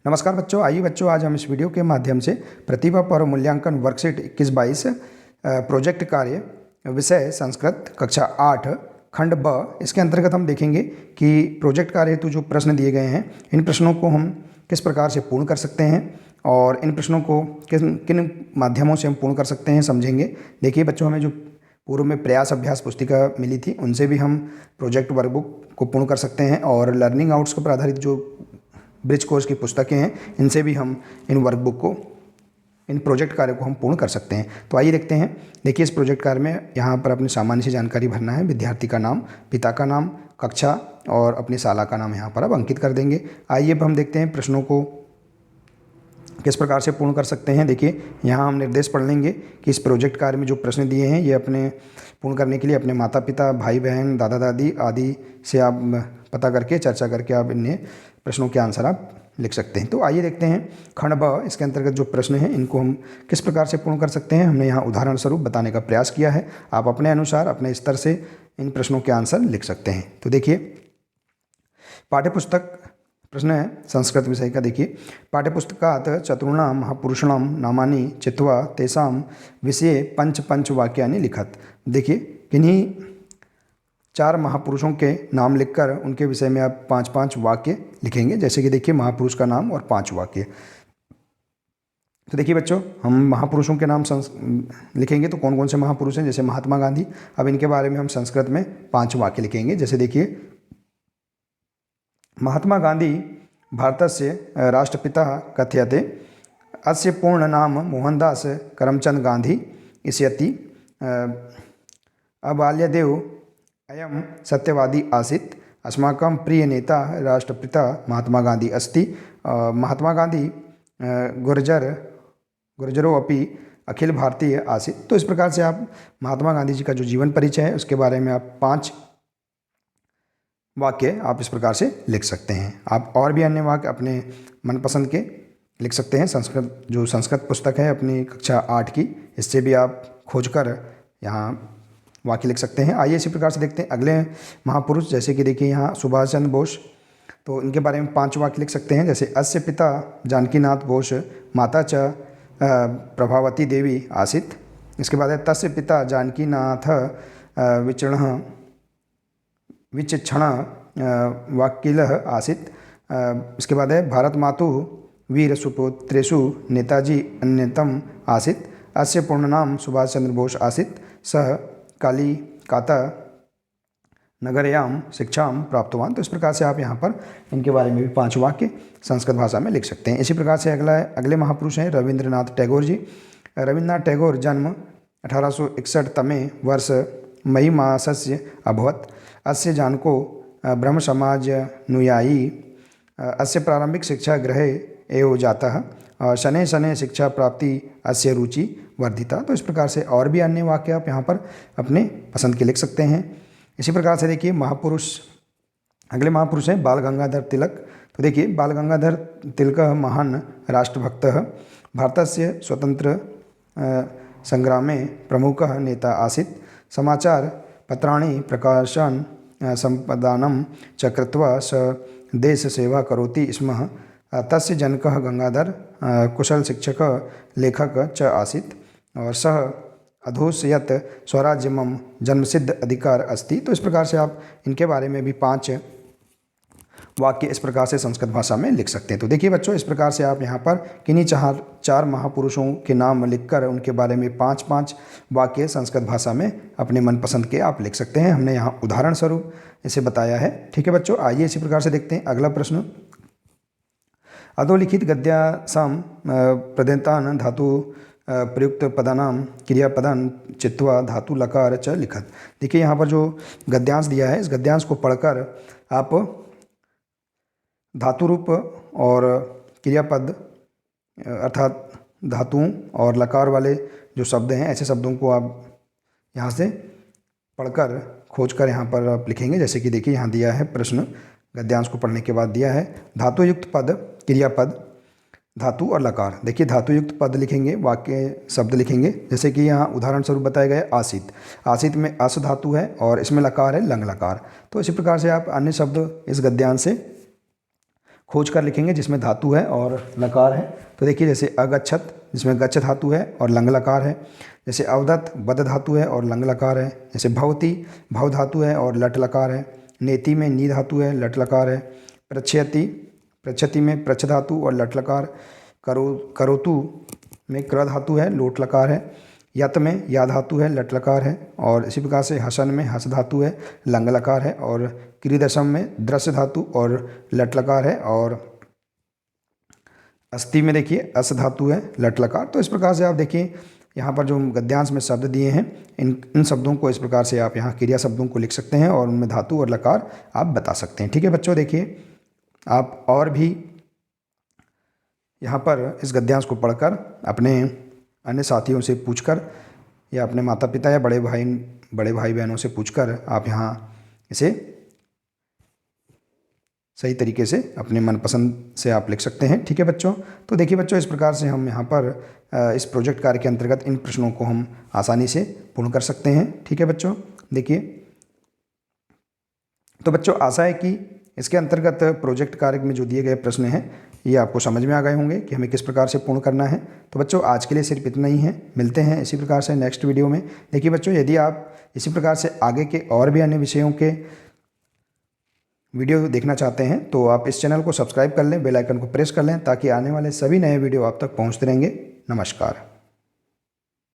नमस्कार बच्चों, आइए बच्चों आज हम इस वीडियो के माध्यम से प्रतिभा पर्व मूल्यांकन वर्कशीट 21-22 प्रोजेक्ट कार्य विषय संस्कृत कक्षा 8 खंड ब इसके अंतर्गत हम देखेंगे कि प्रोजेक्ट कार्य हेतु जो प्रश्न दिए गए हैं इन प्रश्नों को हम किस प्रकार से पूर्ण कर सकते हैं और इन प्रश्नों को किन किन माध्यमों से हम पूर्ण कर सकते हैं समझेंगे। देखिए बच्चों, हमें जो पूर्व में प्रयास अभ्यास पुस्तिका मिली थी उनसे भी हम प्रोजेक्ट वर्कबुक को पूर्ण कर सकते हैं और लर्निंग आउट्स पर आधारित जो ब्रिज कोर्स की पुस्तकें हैं इनसे भी हम इन वर्कबुक को इन प्रोजेक्ट कार्य को हम पूर्ण कर सकते हैं। तो आइए देखते हैं। देखिए इस प्रोजेक्ट कार्य में यहाँ पर अपनी सामान्य सी जानकारी भरना है। विद्यार्थी का नाम, पिता का नाम, कक्षा और अपनी शाला का नाम यहाँ पर अब अंकित कर देंगे। आइए अब हम देखते हैं प्रश्नों को किस प्रकार से पूर्ण कर सकते हैं। देखिए यहाँ हम निर्देश पढ़ लेंगे कि इस प्रोजेक्ट कार्य में जो प्रश्न दिए हैं ये अपने पूर्ण करने के लिए अपने माता पिता, भाई बहन, दादा दादी आदि से आप पता करके चर्चा करके आप इन्हें प्रश्नों के आंसर आप लिख सकते हैं। तो आइए देखते हैं खंड ब इसके अंतर्गत जो प्रश्न हैं इनको हम किस प्रकार से पूर्ण कर सकते हैं। हमने यहाँ उदाहरण स्वरूप बताने का प्रयास किया है। आप अपने अनुसार अपने स्तर से इन प्रश्नों के आंसर लिख सकते हैं। तो देखिए पाठ्यपुस्तक प्रश्न है संस्कृत विषय का। देखिए पाठ्यपुस्तकात् चतुर्णां महापुरुषाणां नामानि चित्वा तेषां विषये पंच वाक्यानि लिखत। देखिए किन्हीं 4 महापुरुषों के नाम लिखकर उनके विषय में आप 5 वाक्य लिखेंगे। जैसे कि देखिए महापुरुष का नाम और 5 वाक्य। तो देखिए बच्चों, हम महापुरुषों के नाम लिखेंगे तो कौन कौन से महापुरुष हैं। जैसे महात्मा गांधी, अब इनके बारे में हम संस्कृत में 5 वाक्य लिखेंगे। जैसे देखिए महात्मा गांधी भारतस्य राष्ट्रपिता कथ्यते, अस्य पूर्ण नाम मोहनदास करमचंद गांधी इत्येति, अबाल्यदेव अयं सत्यवादी आसीत्, अस्माकं प्रिय नेता राष्ट्रपिता महात्मा गांधी अस्ति, महात्मा गांधी गुर्जरो अपि अखिल भारतीय आसीत्। तो इस प्रकार से आप महात्मा गांधी जी का जो जीवन परिचय है उसके बारे में आप 5 वाक्य आप इस प्रकार से लिख सकते हैं। आप और भी अन्य वाक्य अपने मनपसंद के लिख सकते हैं। संस्कृत पुस्तक है अपनी कक्षा 8 की, इससे भी आप खोजकर यहाँ वाक्य लिख सकते हैं। आइए इसी प्रकार से देखते हैं अगले महापुरुष। जैसे कि देखिए यहाँ सुभाष चंद्र बोस, तो इनके बारे में 5 वाक्य लिख सकते हैं। जैसे अस्य पिता जानकीनाथ बोस, माता च प्रभावती देवी आसीत्। इसके बाद है तस्य पिता जानकीनाथ विचक्षण वकीलः आसीत्। इसके बाद है भारत मातु वीर सुपुत्रेषु नेताजी अन्यतम आसीत्, अस्य पूर्ण नाम सुभाष चंद्र बोस आसीत्, सः कलिकाता नगरयां शिक्षां प्राप्तवान। तो इस प्रकार से आप यहाँ पर इनके बारे में भी 5 वाक्य संस्कृत भाषा में लिख सकते हैं। इसी प्रकार से अगले महापुरुष हैं रविंद्रनाथ टैगोर जी। रविन्द्रनाथ टैगोर जन्म 1861 तमे वर्ष मई मासस्य अभवत्, अस्य जानको ब्रह्म समाज अनुयायी, अस्य प्रारंभिक शिक्षा गृहे एव जातः, शनैः शनैः शिक्षा प्राप्ति अस्य रुचि वर्धिता। तो इस प्रकार से और भी अन्य वाक्य आप यहाँ पर अपने पसंद के लिख सकते हैं। इसी प्रकार से देखिए अगले महापुरुष हैं बाल गंगाधर तिलक। तो देखिए बाल गंगाधर तिलक महान राष्ट्रभक्तः, भारतस्य स्वतंत्र संग्रामे प्रमुखः नेता आसीत्, समाचार पत्राणि प्रकाशन संपादनं च कृत्वा स देशसेवा करोति स्म, तस्य जनकः गंगाधर कुशल शिक्षक लेखक च आसीत्, और सः अधोसयत् स्वराज्य मम जन्मसिद्ध अधिकार अस्ति। तो इस प्रकार से आप इनके बारे में भी 5 वाक्य इस प्रकार से संस्कृत भाषा में लिख सकते हैं। तो देखिए बच्चों, इस प्रकार से आप यहाँ पर किन्हीं 4 महापुरुषों के नाम लिखकर उनके बारे में 5 वाक्य संस्कृत भाषा में अपने मनपसंद के आप लिख सकते हैं। हमने यहाँ उदाहरण स्वरूप इसे बताया है। ठीक है बच्चों, आइए इसी प्रकार से देखते हैं अगला प्रश्न। अधोलिखित गद्यासां प्रदत्तान् धातु प्रयुक्त पदानां क्रियापदान् चित्वा धातु लकार च लिखत। देखिए यहाँ पर जो गद्यांश दिया है इस गद्यांश को पढ़कर आप धातु रूप और क्रियापद अर्थात धातुओं और लकार वाले जो शब्द हैं ऐसे शब्दों को आप यहाँ से पढ़कर खोजकर यहाँ पर आप लिखेंगे। जैसे कि देखिए यहाँ दिया है प्रश्न, गद्यांश को पढ़ने के बाद दिया है धातुयुक्त पद, क्रियापद, धातु और लकार। देखिए धातुयुक्त पद लिखेंगे, वाक्य शब्द लिखेंगे। जैसे कि यहाँ उदाहरण स्वरूप बताया गया आसित। आसित में अस धातु है और इसमें लकार है लंग लकार। तो इसी प्रकार से आप अन्य शब्द इस गद्यांश से खोज कर लिखेंगे जिसमें धातु है और लकार है। तो देखिए जैसे अगच्छत जिसमें गच्छ धातु है और लंग लकार है, जैसे अवदत्त बद धातु है और लंग लकार है, जैसे भवती भव धातु है और लट लकार है, नेति में नी धातु है लट लकार है, प्रच्छयति प्रच्छति में प्रच्छ धातु और लट लकार, करोतु में क्र धातु है लोट लकार है, यत में या धातु है लट लकार है, और इसी प्रकार से हसन में हस धातु है लंग लकार है, और क्रीदशम में दृश्य धातु और लट लकार है, और अस्थि में देखिए अस धातु है लट लकार। तो इस प्रकार से आप देखिए यहाँ पर जो गद्यांश में शब्द दिए हैं इन शब्दों को इस प्रकार से आप यहाँ क्रिया शब्दों को लिख सकते हैं और उनमें धातु और लकार आप बता सकते हैं। ठीक है बच्चों, देखिए आप और भी यहाँ पर इस गद्यांश को पढ़कर अपने अन्य साथियों से पूछकर या अपने माता पिता या बड़े भाई बहनों से पूछकर आप यहाँ इसे सही तरीके से अपने मनपसंद से आप लिख सकते हैं। ठीक है बच्चों, तो देखिए बच्चों इस प्रकार से हम यहाँ पर इस प्रोजेक्ट कार्य के अंतर्गत इन प्रश्नों को हम आसानी से पूर्ण कर सकते हैं। ठीक है बच्चों, देखिए तो बच्चों आशा है कि इसके अंतर्गत प्रोजेक्ट कार्य में जो दिए गए प्रश्न हैं ये आपको समझ में आ गए होंगे कि हमें किस प्रकार से पूर्ण करना है। तो बच्चों आज के लिए सिर्फ इतना ही है, मिलते हैं इसी प्रकार से नेक्स्ट वीडियो में। देखिए बच्चों यदि आप इसी प्रकार से आगे के और भी अन्य विषयों के वीडियो देखना चाहते हैं तो आप इस चैनल को सब्सक्राइब कर लें, बेल आइकन को प्रेस कर लें ताकि आने वाले सभी नए वीडियो आप तक पहुंचते रहेंगे। नमस्कार।